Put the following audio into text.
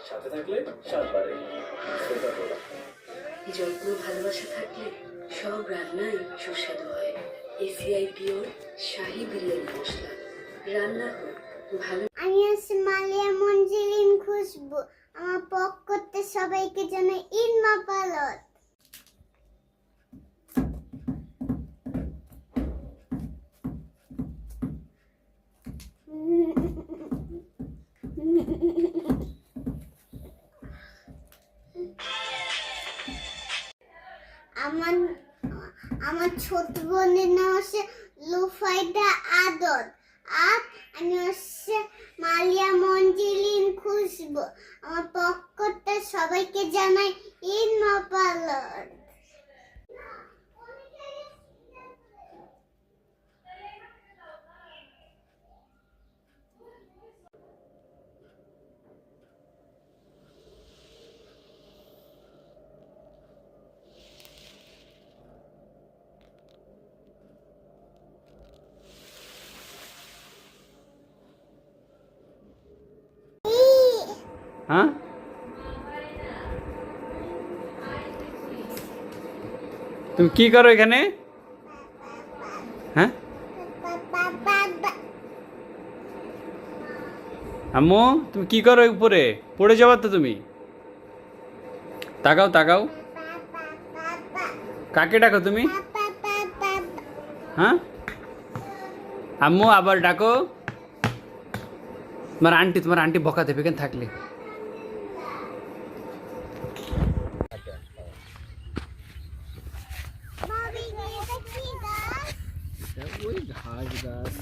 সাথে থাকলে স্বাদ বাড়ে। যত্ন ভালোবাসা থাকলে সব রান্নাই সুস্বাদু হয়। এসিআই পিওর শাহী বিরিয়ানি মশলা রান্না ভালো। আমি হচ্ছে মালিয়া মঞ্জিলিন খুশবু। আমার পক্ষ সবাইকে জানাই ঈদ মোবারক। আমার আমার ছোট বোনের নাম হচ্ছে লুফাইদা আদত। আর আমি হচ্ছে মালিয়া মঞ্জিলিন খুশবু। আমার পক্ষ সবাইকে জানাই ঈদ মোবারক। হ্যাঁ তুমি কি করো এখানে? হ্যাঁ আম্মু তুমি কি করো উপরে? পড়ে যাবার তো তুমি। তাকাও তাকাও, কাকে ডাকো তুমি? হ্যাঁ আম্মু আবার ডাকো। তোমার আন্টি বকা দেবে কেন থাকলে। ওই ঘাস গাছ।